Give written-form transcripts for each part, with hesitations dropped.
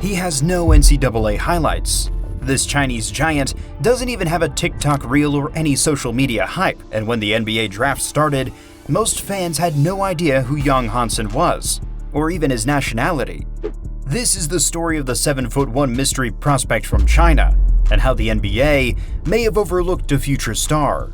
He has no NCAA highlights. This Chinese giant doesn't even have a TikTok reel or any social media hype, and when the NBA draft started, most fans had no idea who young Hansen was, or even his nationality. This is the story of the 7'1" mystery prospect from China, and how the NBA may have overlooked a future star.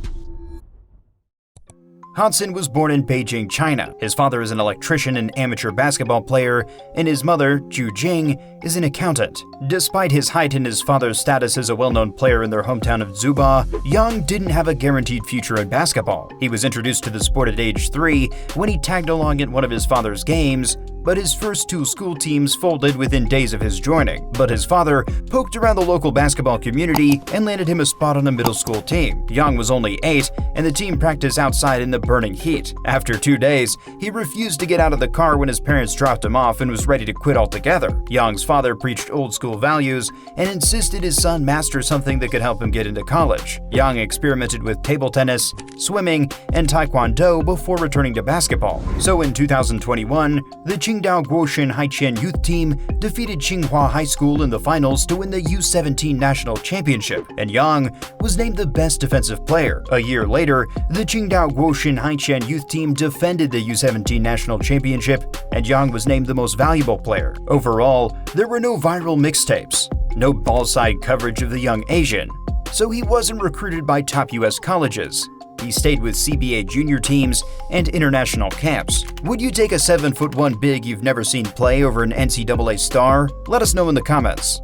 Hansen was born in Beijing, China. His father is an electrician and amateur basketball player, and his mother, Ju Jing, is an accountant. Despite his height and his father's status as a well-known player in their hometown of Zuba, Yang didn't have a guaranteed future in basketball. He was introduced to the sport at age 3 when he tagged along at one of his father's games, but his first 2 school teams folded within days of his joining. But his father poked around the local basketball community and landed him a spot on a middle school team. Yang was only 8, and the team practiced outside in the burning heat. After 2 days, he refused to get out of the car when his parents dropped him off and was ready to quit altogether. Yang's father preached old school values and insisted his son master something that could help him get into college. Yang experimented with table tennis, swimming, and taekwondo before returning to basketball. So in 2021, the Qingdao Guoshun Haiqian youth team defeated Tsinghua High School in the finals to win the U17 national championship, and Yang was named the best defensive player. A year later, the Qingdao Guoshun Haiqian youth team defended the U17 national championship, and Yang was named the most valuable player. Overall, there were no viral mixtapes, no ball-side coverage of the young Asian, so he wasn't recruited by top US colleges. He stayed with CBA junior teams and international camps. Would you take a 7'1" big you've never seen play over an NCAA star? Let us know in the comments.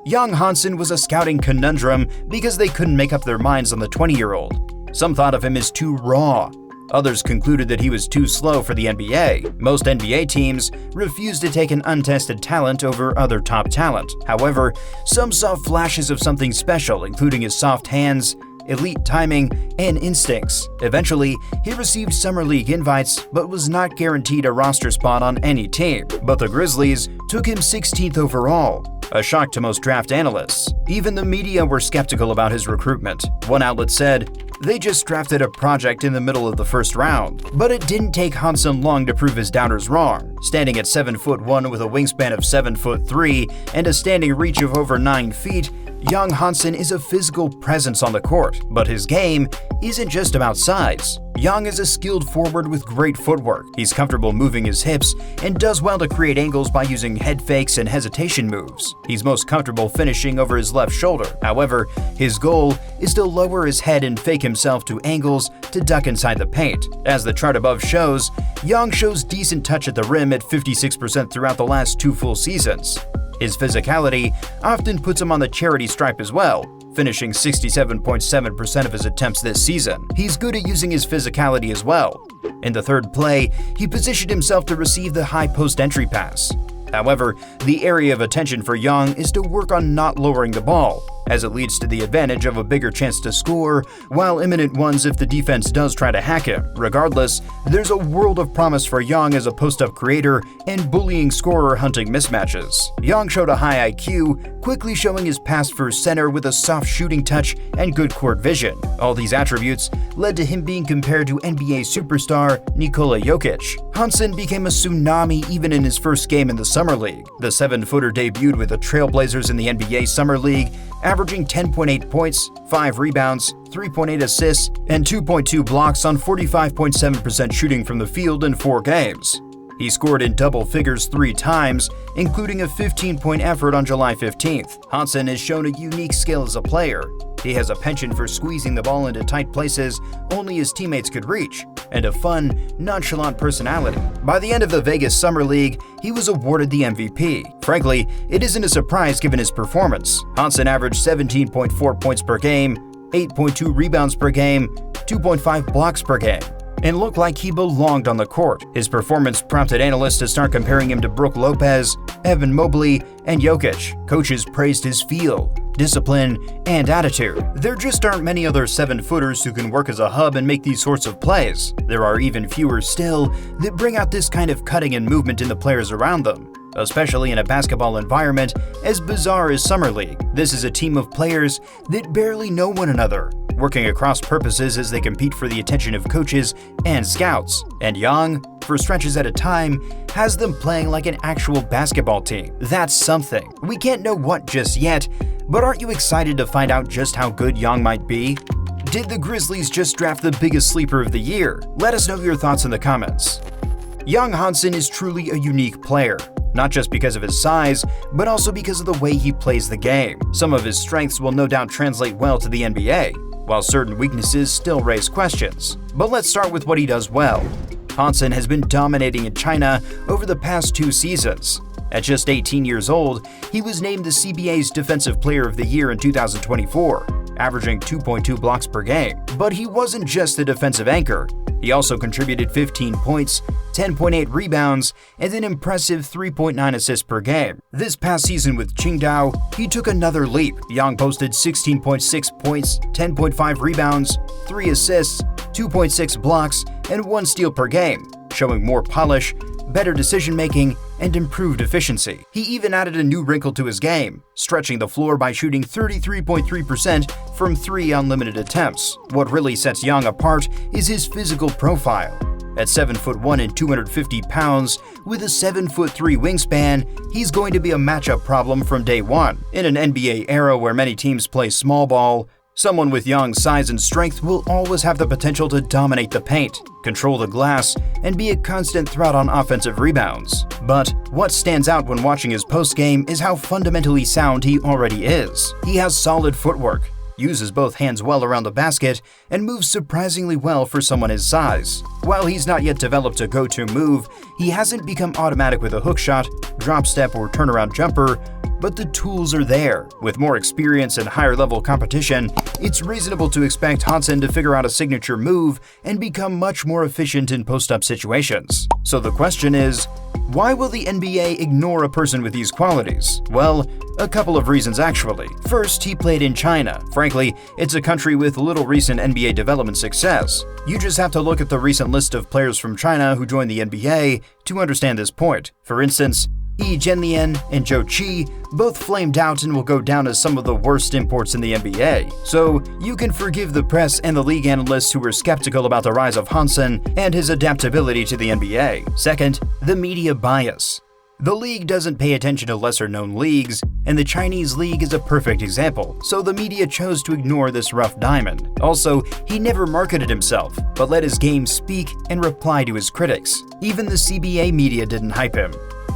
Young Hansen was a scouting conundrum because they couldn't make up their minds on the 20-year-old. Some thought of him as too raw. Others concluded that he was too slow for the NBA. Most NBA teams refused to take an untested talent over other top talent. However, some saw flashes of something special, including his soft hands, elite timing, and instincts. Eventually, he received summer league invites, but was not guaranteed a roster spot on any team. But the Grizzlies took him 16th overall, a shock to most draft analysts. Even the media were skeptical about his recruitment. One outlet said, "They just drafted a project in the middle of the first round." But it didn't take Hansen long to prove his doubters wrong. Standing at 7'1" with a wingspan of 7'3" and a standing reach of over 9 feet, young Hansen is a physical presence on the court, but his game isn't just about size. Yang is a skilled forward with great footwork. He's comfortable moving his hips and does well to create angles by using head fakes and hesitation moves. He's most comfortable finishing over his left shoulder. However, his goal is to lower his head and fake himself to angles to duck inside the paint. As the chart above shows, Yang shows decent touch at the rim at 56% throughout the last 2 full seasons. His physicality often puts him on the charity stripe as well, finishing 67.7% of his attempts this season. He's good at using his physicality as well. In the third play, he positioned himself to receive the high post entry pass. However, the area of attention for Yang is to work on not lowering the ball, as it leads to the advantage of a bigger chance to score, while imminent ones if the defense does try to hack him. Regardless, there's a world of promise for Yang as a post-up creator and bullying scorer hunting mismatches. Yang showed a high IQ, quickly showing his pass for center with a soft shooting touch and good court vision. All these attributes led to him being compared to NBA superstar Nikola Jokic. Hansen became a tsunami even in his first game in the Summer League. The 7-footer debuted with the Trailblazers in the NBA Summer League, averaging 10.8 points, 5 rebounds, 3.8 assists, and 2.2 blocks on 45.7% shooting from the field in 4 games. He scored in double figures 3 times, including a 15-point effort on July 15th. Hansen has shown a unique skill as a player. He has a penchant for squeezing the ball into tight places only his teammates could reach, and a fun, nonchalant personality. By the end of the Vegas Summer League, he was awarded the MVP. Frankly, it isn't a surprise given his performance. Hansen averaged 17.4 points per game, 8.2 rebounds per game, 2.5 blocks per game, and looked like he belonged on the court. His performance prompted analysts to start comparing him to Brook Lopez, Evan Mobley, and Jokic. Coaches praised his feel, discipline, and attitude. There just aren't many other 7-footers who can work as a hub and make these sorts of plays. There are even fewer still that bring out this kind of cutting and movement in the players around them, especially in a basketball environment as bizarre as Summer League. This is a team of players that barely know one another, working across purposes as they compete for the attention of coaches and scouts. And Yang, for stretches at a time, has them playing like an actual basketball team. That's something. We can't know what just yet, but aren't you excited to find out just how good Yang might be? Did the Grizzlies just draft the biggest sleeper of the year? Let us know your thoughts in the comments. Young Hansen is truly a unique player, not just because of his size, but also because of the way he plays the game. Some of his strengths will no doubt translate well to the NBA, while certain weaknesses still raise questions. But let's start with what he does well. Hansen has been dominating in China over the past 2 seasons. At just 18 years old, he was named the CBA's Defensive Player of the Year in 2024, averaging 2.2 blocks per game. But he wasn't just a defensive anchor. He also contributed 15 points, 10.8 rebounds, and an impressive 3.9 assists per game. This past season with Qingdao, he took another leap. Yang posted 16.6 points, 10.5 rebounds, 3 assists, 2.6 blocks, and 1 steal per game, showing more polish, better decision-making, and improved efficiency. He even added a new wrinkle to his game, stretching the floor by shooting 33.3% from 3 unlimited attempts. What really sets Yang apart is his physical profile. At 7'1" and 250 pounds, with a 7'3" wingspan, he's going to be a matchup problem from day one. In an NBA era where many teams play small ball, someone with Yang's size and strength will always have the potential to dominate the paint, control the glass, and be a constant threat on offensive rebounds. But what stands out when watching his postgame is how fundamentally sound he already is. He has solid footwork, uses both hands well around the basket, and moves surprisingly well for someone his size. While he's not yet developed a go-to move, he hasn't become automatic with a hook shot, drop step, or turnaround jumper, but the tools are there. With more experience and higher-level competition, it's reasonable to expect Hansen to figure out a signature move and become much more efficient in post-up situations. So the question is, why will the NBA ignore a person with these qualities? Well, a couple of reasons actually. First, he played in China. Frankly, it's a country with little recent NBA development success. You just have to look at the recent list of players from China who joined the NBA to understand this point. For instance, Yi Jianlian and Zhou Qi both flamed out and will go down as some of the worst imports in the NBA. So you can forgive the press and the league analysts who were skeptical about the rise of Hansen and his adaptability to the NBA. Second, the media bias. The league doesn't pay attention to lesser-known leagues, and the Chinese league is a perfect example, so the media chose to ignore this rough diamond. Also, he never marketed himself, but let his game speak and reply to his critics. Even the CBA media didn't hype him.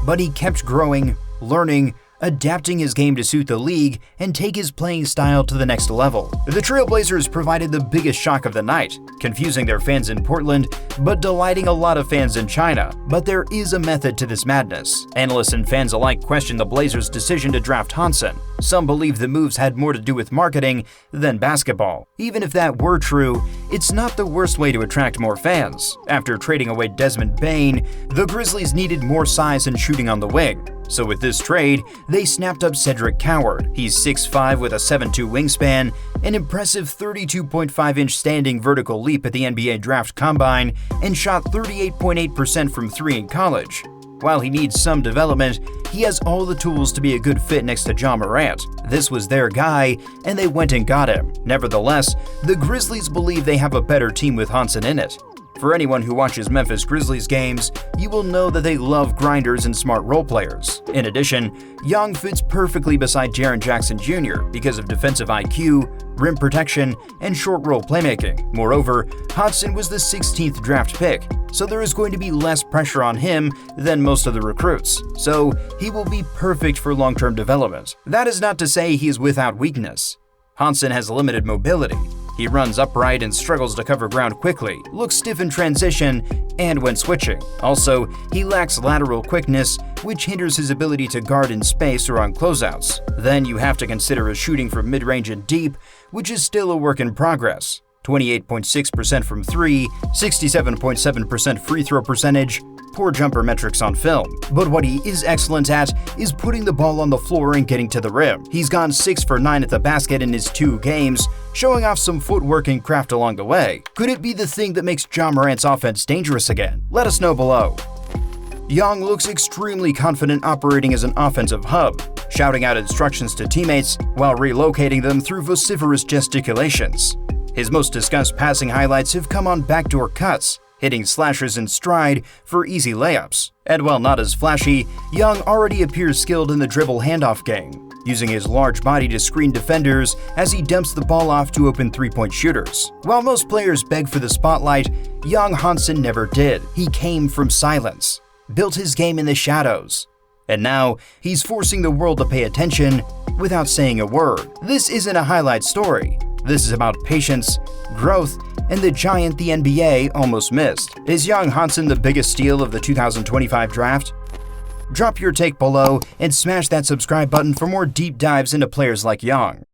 But he kept growing, learning, adapting his game to suit the league, and take his playing style to the next level. The Trailblazers provided the biggest shock of the night, confusing their fans in Portland, but delighting a lot of fans in China. But there is a method to this madness. Analysts and fans alike question the Blazers' decision to draft Hansen. Some believe the moves had more to do with marketing than basketball. Even if that were true, it's not the worst way to attract more fans. After trading away Desmond Bane, the Grizzlies needed more size and shooting on the wing. So with this trade, they snapped up Cedric Coward. He's 6'5" with a 7'2" wingspan, an impressive 32.5-inch standing vertical leap at the NBA Draft Combine, and shot 38.8% from 3 in college. While he needs some development, he has all the tools to be a good fit next to Ja Morant. This was their guy, and they went and got him. Nevertheless, the Grizzlies believe they have a better team with Hansen in it. For anyone who watches Memphis Grizzlies games, you will know that they love grinders and smart role players. In addition, Young fits perfectly beside Jaren Jackson Jr. because of defensive IQ, rim protection, and short roll playmaking. Moreover, Hansen was the 16th draft pick, so there is going to be less pressure on him than most of the recruits. So he will be perfect for long-term development. That is not to say he is without weakness. Hansen has limited mobility. He runs upright and struggles to cover ground quickly, looks stiff in transition, and when switching. Also, he lacks lateral quickness, which hinders his ability to guard in space or on closeouts. Then you have to consider his shooting from mid-range and deep, which is still a work in progress. 28.6% from 3, 67.7% free throw percentage, poor jumper metrics on film. But what he is excellent at is putting the ball on the floor and getting to the rim. He's gone 6 for 9 at the basket in his 2 games, showing off some footwork and craft along the way. Could it be the thing that makes Ja Morant's offense dangerous again? Let us know below. Young looks extremely confident operating as an offensive hub, shouting out instructions to teammates while relocating them through vociferous gesticulations. His most discussed passing highlights have come on backdoor cuts, hitting slashers in stride for easy layups. And while not as flashy, Young already appears skilled in the dribble handoff game, using his large body to screen defenders as he dumps the ball off to open three-point shooters. While most players beg for the spotlight, young Hansen never did. He came from silence, built his game in the shadows. And now, he's forcing the world to pay attention without saying a word. This isn't a highlight story. This is about patience, growth, and the giant the NBA almost missed. Is young Hansen the biggest steal of the 2025 draft? Drop your take below and smash that subscribe button for more deep dives into players like Young.